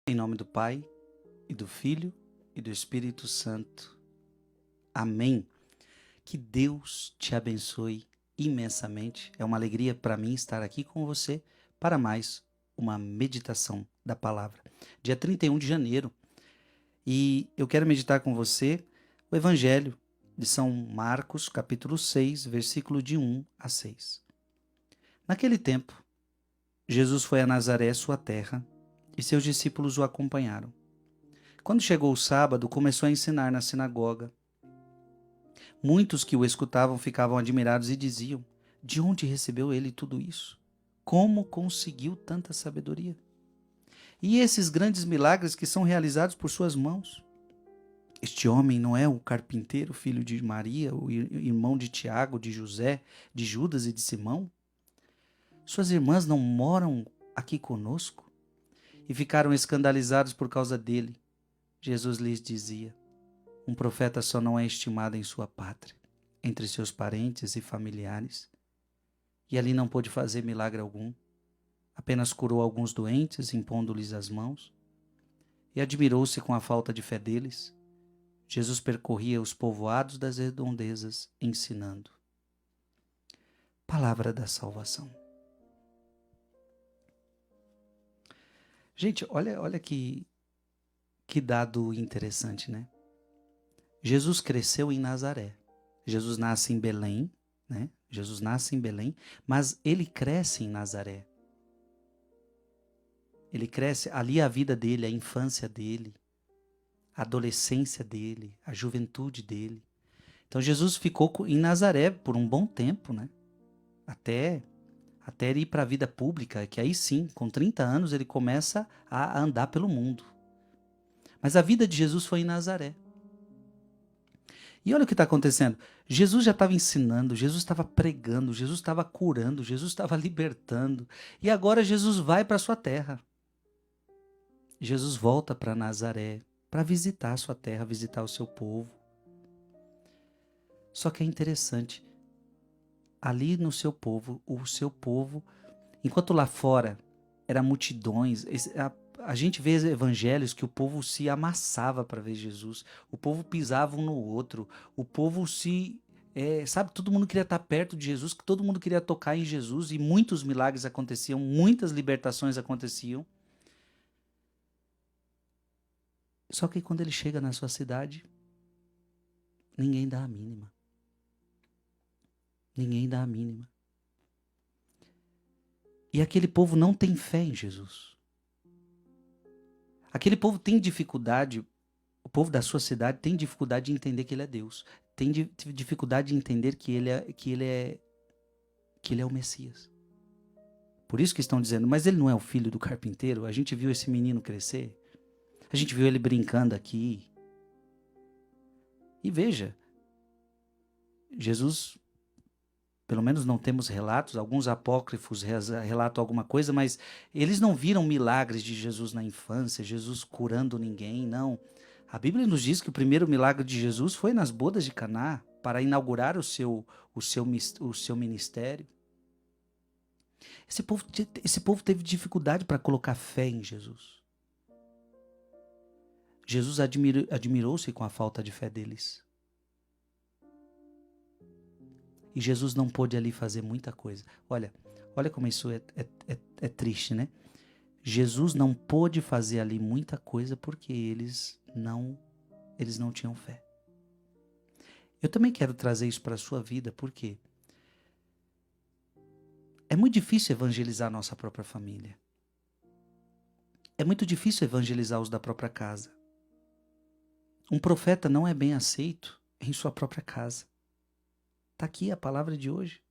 Em nome do Pai, e do Filho, e do Espírito Santo. Amém. Que Deus te abençoe imensamente. É uma alegria para mim estar aqui com você para mais uma meditação da palavra. Dia 31 de janeiro. E eu quero meditar com você o Evangelho de São Marcos, capítulo 6, versículo de 1 a 6. Naquele tempo, Jesus foi a Nazaré, sua terra, e seus discípulos o acompanharam. Quando chegou o sábado, começou a ensinar na sinagoga. Muitos que o escutavam ficavam admirados e diziam: de onde recebeu ele tudo isso? Como conseguiu tanta sabedoria? E esses grandes milagres que são realizados por suas mãos? Este homem não é o carpinteiro, filho de Maria, o irmão de Tiago, de José, de Judas e de Simão? Suas irmãs não moram aqui conosco? E ficaram escandalizados por causa dele. Jesus lhes dizia: um profeta só não é estimado em sua pátria, entre seus parentes e familiares. E ali não pôde fazer milagre algum. Apenas curou alguns doentes, impondo-lhes as mãos. E admirou-se com a falta de fé deles. Jesus percorria os povoados das redondezas, ensinando. Palavra da salvação. Gente, olha que dado interessante, né? Jesus cresceu em Nazaré. Jesus nasce em Belém, né? Jesus nasce em Belém, mas ele cresce em Nazaré. Ele cresce, ali a vida dele, a infância dele, a adolescência dele, a juventude dele. Então Jesus ficou em Nazaré por um bom tempo, né? Até ele ir para a vida pública, que aí sim, com 30 anos ele começa a andar pelo mundo. Mas a vida de Jesus foi em Nazaré. E olha o que está acontecendo. Jesus já estava ensinando, Jesus estava pregando, Jesus estava curando, Jesus estava libertando. E agora Jesus vai para a sua terra. Jesus volta para Nazaré para visitar a sua terra, visitar o seu povo. Só que é interessante, ali no seu povo, o seu povo, enquanto lá fora eram multidões, a gente vê evangelhos que o povo se amassava para ver Jesus, o povo pisava um no outro, o povo sabe, todo mundo queria estar perto de Jesus, todo mundo queria tocar em Jesus e muitos milagres aconteciam, muitas libertações aconteciam. Só que quando ele chega na sua cidade, ninguém dá a mínima. Ninguém dá a mínima. E aquele povo não tem fé em Jesus. Aquele povo tem dificuldade, o povo da sua cidade tem dificuldade de entender que ele é Deus. Tem dificuldade de entender que ele é o Messias. Por isso que estão dizendo, mas ele não é o filho do carpinteiro? A gente viu esse menino crescer. A gente viu ele brincando aqui. E veja, Jesus, pelo menos não temos relatos, alguns apócrifos relatam alguma coisa, mas eles não viram milagres de Jesus na infância, Jesus curando ninguém, não. A Bíblia nos diz que o primeiro milagre de Jesus foi nas bodas de Caná, para inaugurar o seu ministério. Esse povo teve dificuldade para colocar fé em Jesus. Jesus admirou-se com a falta de fé deles. E Jesus não pôde ali fazer muita coisa. Olha como isso é triste, né? Jesus não pôde fazer ali muita coisa porque eles não tinham fé. Eu também quero trazer isso para a sua vida, porque é muito difícil evangelizar a nossa própria família. É muito difícil evangelizar os da própria casa. Um profeta não é bem aceito em sua própria casa. Está aqui a palavra de hoje.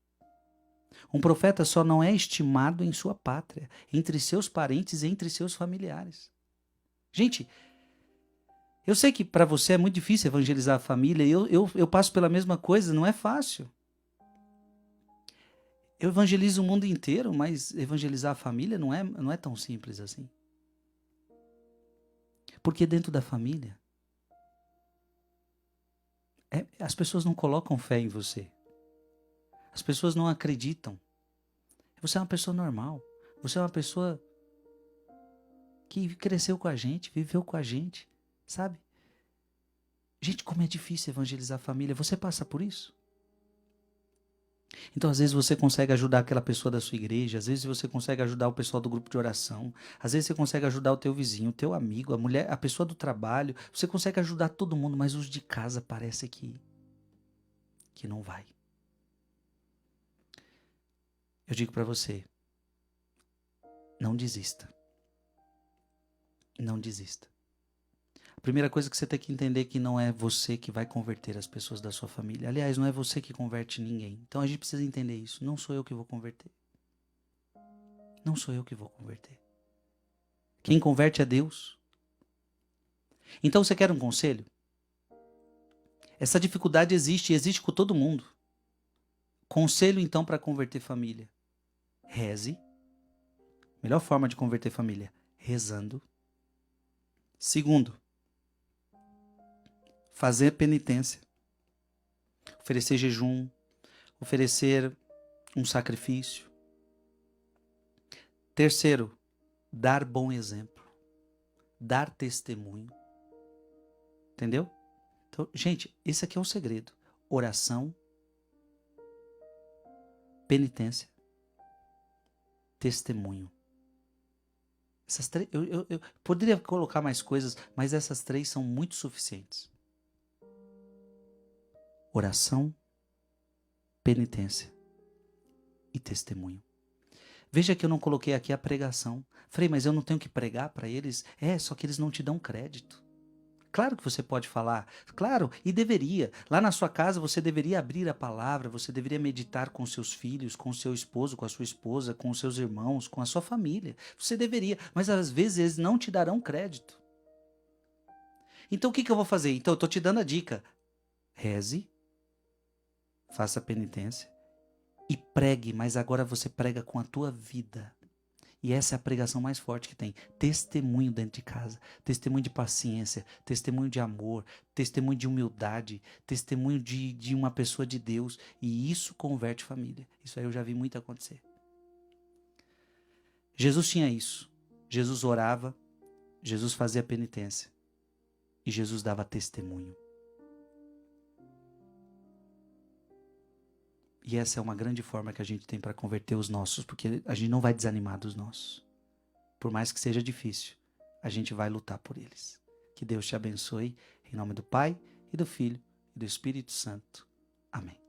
Um profeta só não é estimado em sua pátria, entre seus parentes e entre seus familiares. Gente, eu sei que para você é muito difícil evangelizar a família, eu passo pela mesma coisa, não é fácil. Eu evangelizo o mundo inteiro, mas evangelizar a família não é tão simples assim. Porque dentro da família, as pessoas não colocam fé em você. As pessoas não acreditam. Você é uma pessoa normal. Você é uma pessoa que cresceu com a gente, viveu com a gente, sabe? Gente, como é difícil evangelizar a família. Você passa por isso? Então, às vezes você consegue ajudar aquela pessoa da sua igreja, às vezes você consegue ajudar o pessoal do grupo de oração, às vezes você consegue ajudar o teu vizinho, o teu amigo, a mulher, a pessoa do trabalho, você consegue ajudar todo mundo, mas os de casa parece que não vai. Eu digo para você, não desista. Não desista. A primeira coisa que você tem que entender é que não é você que vai converter as pessoas da sua família. Aliás, não é você que converte ninguém. Então a gente precisa entender isso. Não sou eu que vou converter. Não sou eu que vou converter. Quem converte é Deus. Então você quer um conselho? Essa dificuldade existe e existe com todo mundo. Conselho então para converter família. Reze. Melhor forma de converter família, rezando. Segundo, fazer penitência. Oferecer jejum, oferecer um sacrifício. Terceiro, dar bom exemplo. Dar testemunho. Entendeu? Então, gente, esse aqui é o segredo. Oração, penitência, testemunho. Essas três, eu poderia colocar mais coisas, mas essas três são muito suficientes. Oração, penitência e testemunho. Veja que eu não coloquei aqui a pregação. Falei, mas eu não tenho que pregar para eles? Só que eles não te dão crédito. Claro que você pode falar, claro, e deveria. Lá na sua casa você deveria abrir a palavra, você deveria meditar com seus filhos, com seu esposo, com a sua esposa, com os seus irmãos, com a sua família. Você deveria, mas às vezes eles não te darão crédito. Então o que eu vou fazer? Então eu estou te dando a dica. Reze, faça penitência e pregue, mas agora você prega com a tua vida. E essa é a pregação mais forte que tem. Testemunho dentro de casa. Testemunho de paciência. Testemunho de amor. Testemunho de humildade. Testemunho de uma pessoa de Deus. E isso converte família. Isso aí eu já vi muito acontecer. Jesus tinha isso. Jesus orava. Jesus fazia penitência. E Jesus dava testemunho. E essa é uma grande forma que a gente tem para converter os nossos, porque a gente não vai desanimar dos nossos. Por mais que seja difícil, a gente vai lutar por eles. Que Deus te abençoe, em nome do Pai, e do Filho, e do Espírito Santo. Amém.